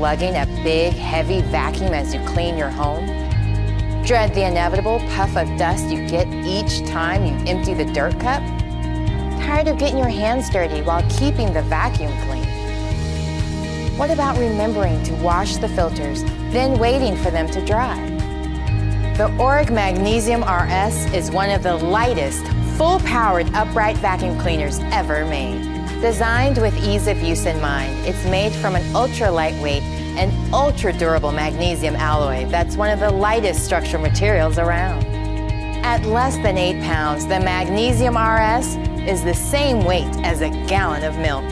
lugging a big, heavy vacuum as you clean your home? Dread the inevitable puff of dust you get each time you empty the dirt cup? Tired of getting your hands dirty while keeping the vacuum clean? What about remembering to wash the filters, then waiting for them to dry? The Oric Magnesium RS is one of the lightest, full-powered upright vacuum cleaners ever made. Designed with ease of use in mind, it's made from an ultra-lightweight and ultra-durable magnesium alloy that's one of the lightest structural materials around. At less than 8 pounds, the Magnesium RS is the same weight as a gallon of milk.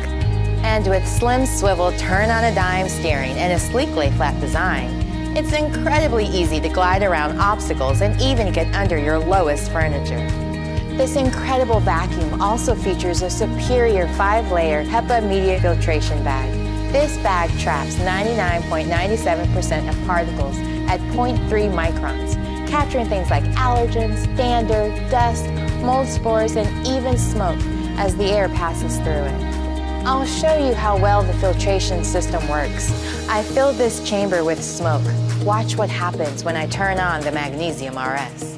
And with slim swivel turn-on-a-dime steering and a sleek lay-flat design, it's incredibly easy to glide around obstacles and even get under your lowest furniture. This incredible vacuum also features a superior 5-layer HEPA media filtration bag. This bag traps 99.97% of particles at 0.3 microns, capturing things like allergens, dander, dust, mold spores, and even smoke as the air passes through it. I'll show you how well the filtration system works. I filled this chamber with smoke. Watch what happens when I turn on the Magnesium RS.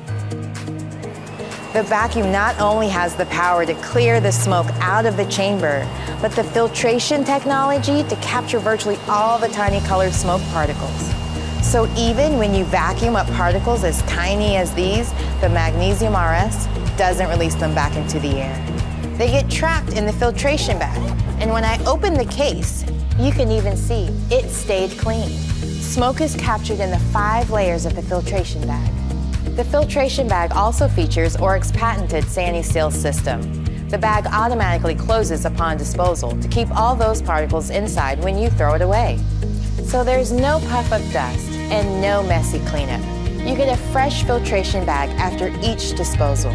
The vacuum not only has the power to clear the smoke out of the chamber, but the filtration technology to capture virtually all the tiny colored smoke particles. So even when you vacuum up particles as tiny as these, the Magnesium RS doesn't release them back into the air. They get trapped in the filtration bag, and when I open the case, you can even see it stayed clean. Smoke is captured in the 5 layers of the filtration bag. The filtration bag also features Oric's patented SaniSeal system. The bag automatically closes upon disposal to keep all those particles inside when you throw it away. So there's no puff of dust and no messy cleanup. You get a fresh filtration bag after each disposal.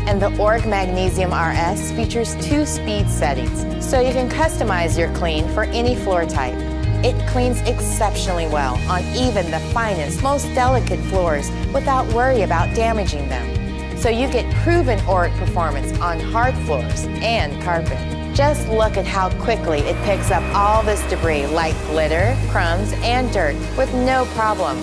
And the Oric Magnesium RS features 2 speed settings, so you can customize your clean for any floor type. It cleans exceptionally well on even the finest, most delicate floors without worry about damaging them. So you get proven Oric performance on hard floors and carpet. Just look at how quickly it picks up all this debris like glitter, crumbs, and dirt with no problem.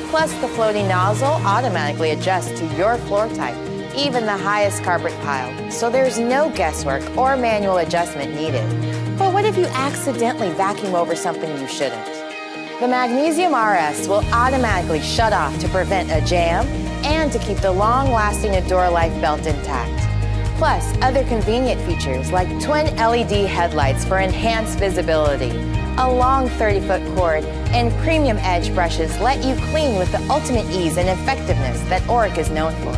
Plus, the floating nozzle automatically adjusts to your floor type, even the highest carpet pile, so there's no guesswork or manual adjustment needed. But what if you accidentally vacuum over something you shouldn't? The Magnesium RS will automatically shut off to prevent a jam and to keep the long-lasting Adora Life belt intact. Plus, other convenient features like twin LED headlights for enhanced visibility, a long 30-foot cord, and premium edge brushes let you clean with the ultimate ease and effectiveness that Oric is known for.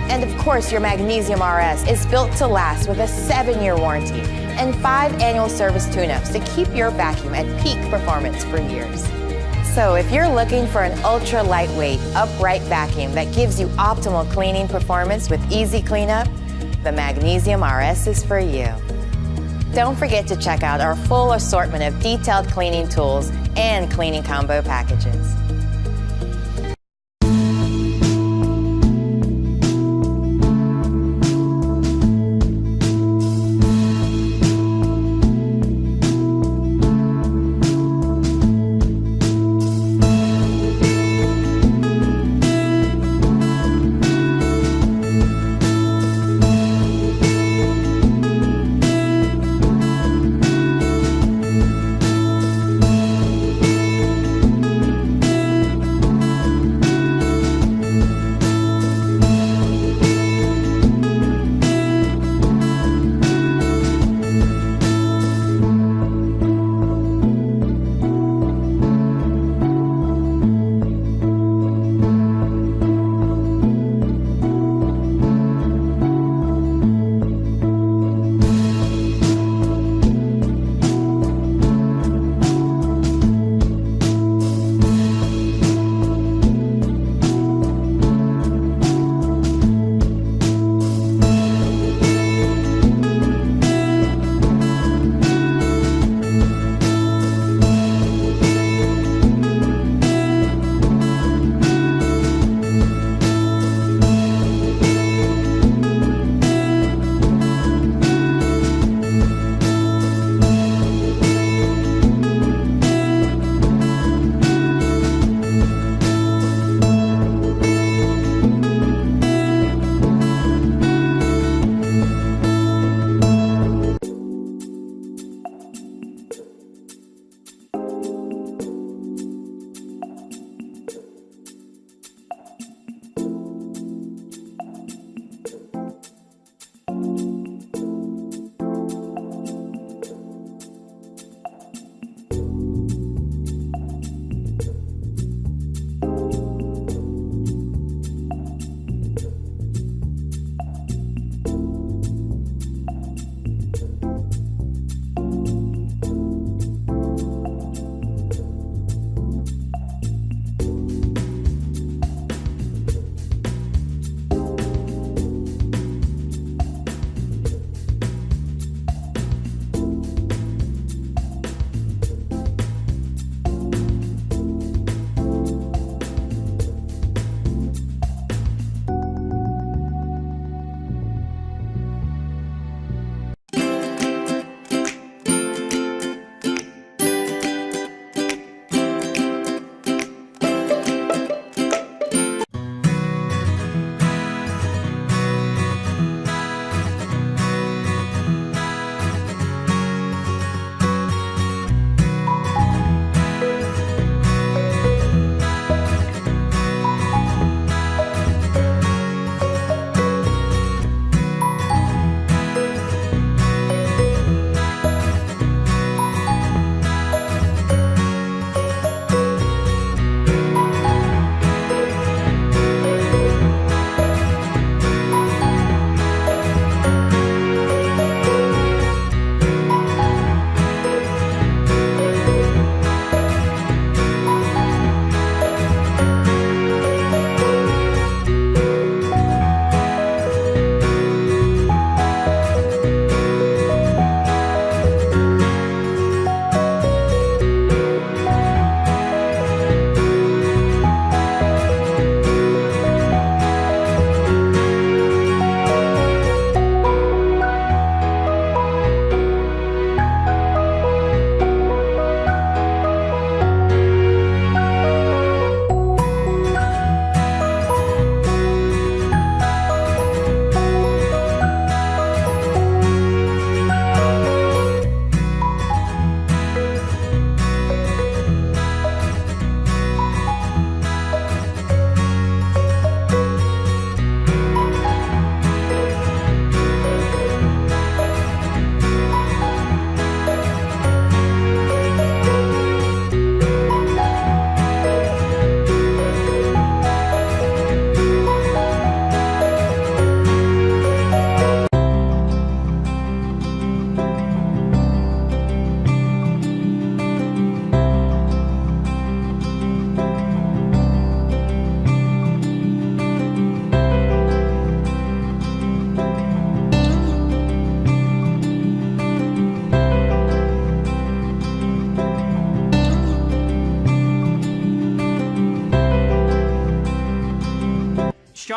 And of course, your Magnesium RS is built to last with a 7-year warranty and 5 annual service tune-ups to keep your vacuum at peak performance for years. So if you're looking for an ultra-lightweight, upright vacuum that gives you optimal cleaning performance with easy cleanup, the Magnesium RS is for you. Don't forget to check out our full assortment of detailed cleaning tools and cleaning combo packages.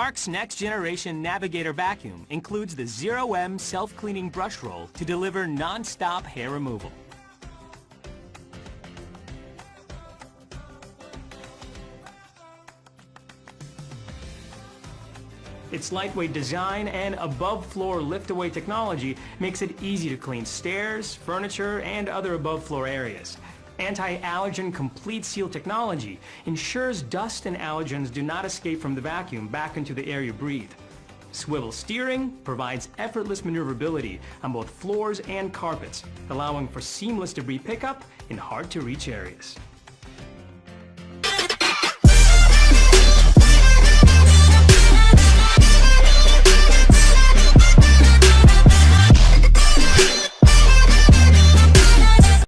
Shark's next-generation Navigator vacuum includes the 0M self-cleaning brush roll to deliver non-stop hair removal. Its lightweight design and above-floor lift-away technology makes it easy to clean stairs, furniture, and other above-floor areas. Anti-allergen complete seal technology ensures dust and allergens do not escape from the vacuum back into the air you breathe. Swivel steering provides effortless maneuverability on both floors and carpets, allowing for seamless debris pickup in hard-to-reach areas.